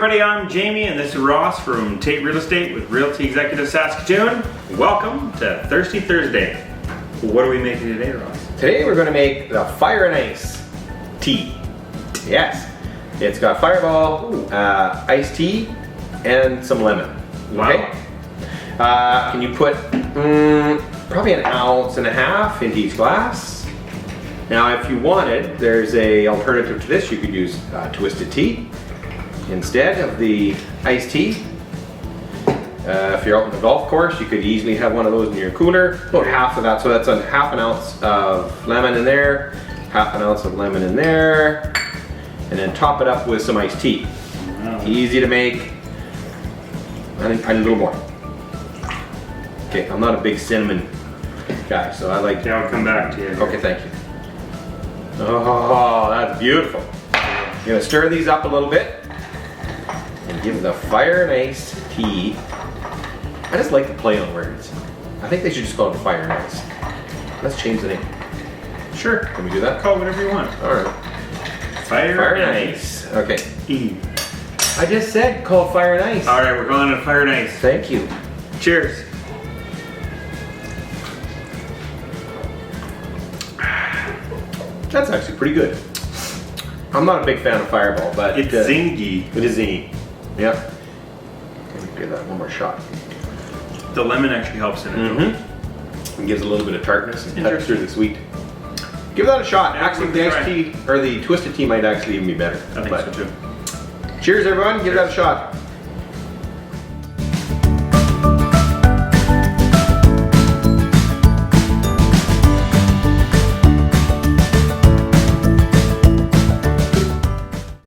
everybody, I'm Jamie and this is Ross from Tait Real Estate with Realty Executive Saskatoon. Welcome to Thirsty Thursday. What are we making today, Ross? Today we're going to make the fire and ice tea. Yes, it's got fireball, iced tea, and some lemon. Wow. Okay? Can you put probably 1.5 ounces into each glass? Now if you wanted, there's a alternative to this. You could use twisted tea instead of the iced tea. If you're out on the golf course, you could easily have one of those in your cooler. About half of that, so that's 1/2 ounce of lemon in there, 1/2 ounce of lemon in there, and then top it up with some iced tea. Wow. Easy to make. I think a little more. Okay, I'm not a big cinnamon guy, so I like. Okay, I'll come back to you. Okay, thank you. Oh, that's beautiful. You're gonna stir these up a little bit and give the fire and ice tea. I just like the play on words. I think they should just call it the fire and ice. Let's change the name. Sure. Can we do that? Call it whatever you want. All right. Fire and ice. Okay. E. I just said call it fire and ice. All right, we're going to fire and ice. Thank you. Cheers. That's actually pretty good. I'm not a big fan of Fireball, but It's zingy. It is zingy. Yep. Give that one more shot. The lemon actually helps in it. Mm-hmm. It gives a little bit of tartness and cuts Interesting. through the sweet. Give that a shot. Yeah, Actually, worth the a iced try. tea or the twisted tea might actually even be better. I think so too. Cheers, everyone. Give that a shot.